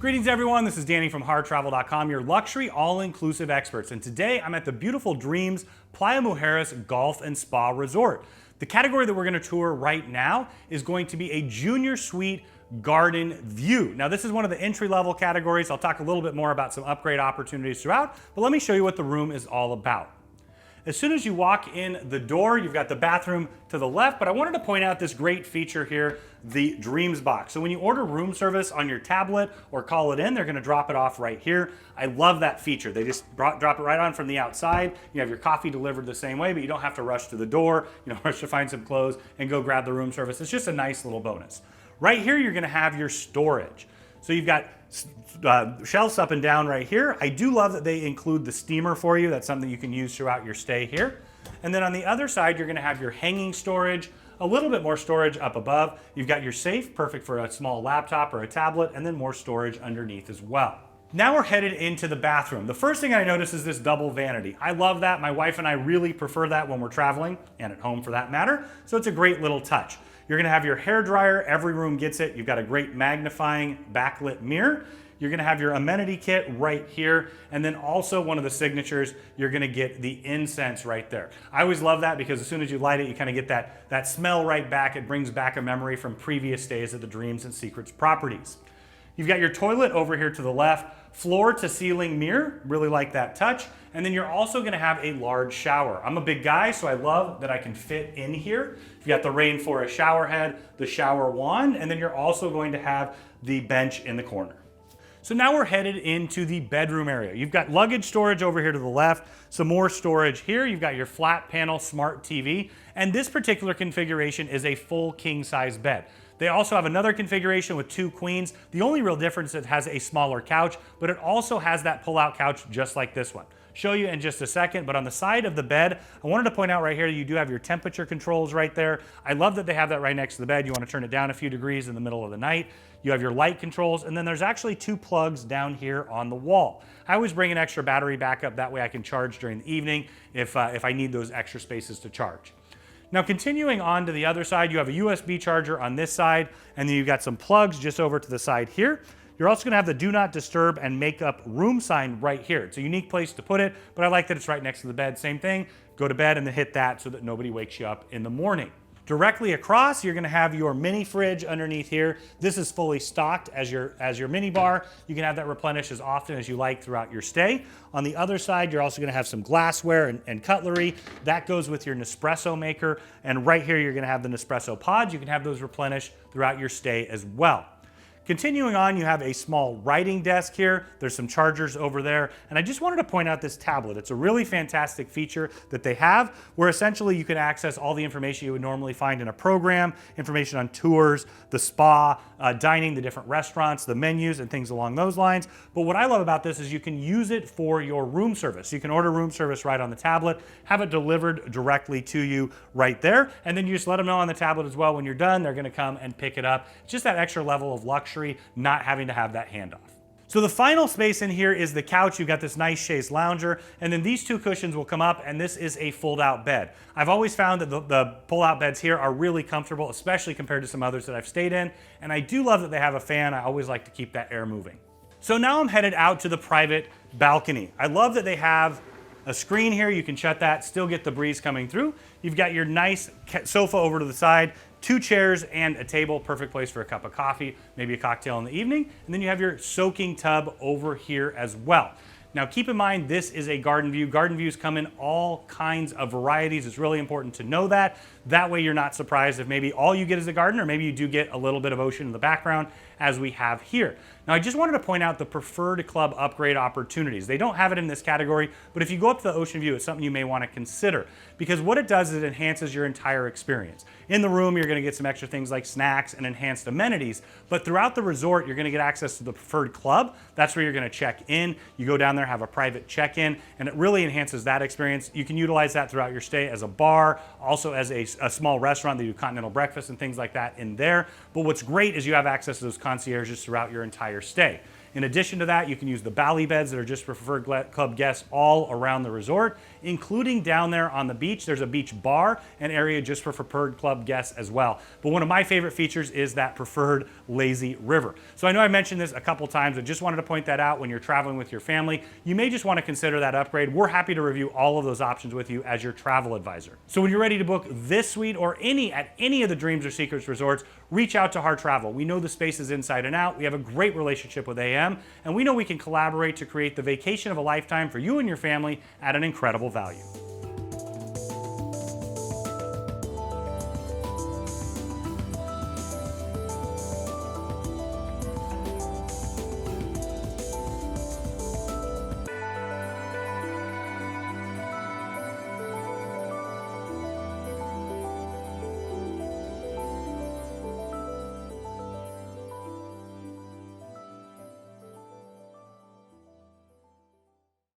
Greetings everyone, this is Danny from harrtravel.com, your luxury all-inclusive experts, and today I'm at the beautiful Dreams Playa Mujeres Golf and Spa Resort. The category that we're going to tour right now is going to be a junior suite garden view. Now this is one of the entry-level categories. I'll talk a little bit more about some upgrade opportunities throughout, but let me show you what the room is all about. As soon as you walk in the door, you've got the bathroom to the left, but I wanted to point out this great feature here, the Dreams box. So when you order room service on your tablet or call it in, they're gonna drop it off right here. I love that feature. They just drop it right on from the outside. You have your coffee delivered the same way, but you don't have to rush to the door, rush to find some clothes and go grab the room service. It's just a nice little bonus. Right here, you're gonna have your storage. So you've got shelves up and down right here. I do love that they include the steamer for you. That's something you can use throughout your stay here. And then on the other side, you're gonna have your hanging storage, a little bit more storage up above. You've got your safe, perfect for a small laptop or a tablet, and then more storage underneath as well. Now we're headed into the bathroom. The first thing I notice is this double vanity. I love that. My wife and I really prefer that when we're traveling, and at home for that matter. So it's a great little touch. You're gonna have your hair dryer, every room gets it. You've got a great magnifying backlit mirror. You're gonna have your amenity kit right here. And then also one of the signatures, you're gonna get the incense right there. I always love that because as soon as you light it, you kind of get that smell right back. It brings back a memory from previous stays at the Dreams and Secrets properties. You've got your toilet over here to the left, floor to ceiling mirror, really like that touch. And then you're also gonna have a large shower. I'm a big guy, so I love that I can fit in here. You've got the rainforest shower head, the shower wand, and then you're also going to have the bench in the corner. So now we're headed into the bedroom area. You've got luggage storage over here to the left, some more storage here. You've got your flat panel smart TV, and this particular configuration is a full king size bed. They also have another configuration with 2 queens. The only real difference is it has a smaller couch, but it also has that pull-out couch just like this one. Show you in just a second, but on the side of the bed, I wanted to point out right here, you do have your temperature controls right there. I love that they have that right next to the bed. You want to turn it down a few degrees in the middle of the night. You have your light controls, and then there's actually 2 plugs down here on the wall. I always bring an extra battery backup, that way I can charge during the evening if I need those extra spaces to charge. Now continuing on to the other side, you have a USB charger on this side, and then you've got some plugs just over to the side here. You're also gonna have the do not disturb and make up room sign right here. It's a unique place to put it, but I like that it's right next to the bed. Same thing, go to bed and then hit that so that nobody wakes you up in the morning. Directly across, you're gonna have your mini fridge underneath here. This is fully stocked as your mini bar. You can have that replenished as often as you like throughout your stay. On the other side, you're also gonna have some glassware and cutlery. That goes with your Nespresso maker. And right here, you're gonna have the Nespresso pods. You can have those replenished throughout your stay as well. Continuing on, you have a small writing desk here. There's some chargers over there. And I just wanted to point out this tablet. It's a really fantastic feature that they have where essentially you can access all the information you would normally find in a program, information on tours, the spa, dining, the different restaurants, the menus and things along those lines. But what I love about this is you can use it for your room service. You can order room service right on the tablet, have it delivered directly to you right there. And then you just let them know on the tablet as well when you're done, they're gonna come and pick it up. It's just that extra level of luxury, not having to have that handoff. So the final space in here is the couch. You've got this nice chaise lounger, and then these 2 cushions will come up, and this is a fold-out bed. I've always found that the pull-out beds here are really comfortable, especially compared to some others that I've stayed in, and I do love that they have a fan. I always like to keep that air moving. So now I'm headed out to the private balcony. I love that they have a screen here. You can shut that, still get the breeze coming through. You've got your nice sofa over to the side, 2 chairs and a table, perfect place for a cup of coffee, maybe a cocktail in the evening. And then you have your soaking tub over here as well. Now keep in mind, this is a garden view. Garden views come in all kinds of varieties. It's really important to know that. That way you're not surprised if maybe all you get is a garden, or maybe you do get a little bit of ocean in the background as we have here. Now I just wanted to point out the preferred club upgrade opportunities. They don't have it in this category, but if you go up to the ocean view, it's something you may want to consider because what it does is it enhances your entire experience. In the room, you're going to get some extra things like snacks and enhanced amenities, but throughout the resort, you're going to get access to the preferred club. That's where you're going to check in. You go down there, have a private check-in, and it really enhances that experience. You can utilize that throughout your stay as a bar, also as a small restaurant. They do continental breakfast and things like that in there. But what's great is you have access to those concierges throughout your entire stay. In addition to that, you can use the Bali beds that are just for preferred club guests all around the resort, including down there on the beach. There's a beach bar, an area just for preferred club guests as well. But one of my favorite features is that preferred lazy river. So I know I mentioned this a couple times, I just wanted to point that out when you're traveling with your family. You may just want to consider that upgrade. We're happy to review all of those options with you as your travel advisor. So when you're ready to book this suite or at any of the Dreams or Secrets resorts, reach out to Harr Travel. We know the spaces inside and out. We have a great relationship with AM, and we know we can collaborate to create the vacation of a lifetime for you and your family at an incredible value.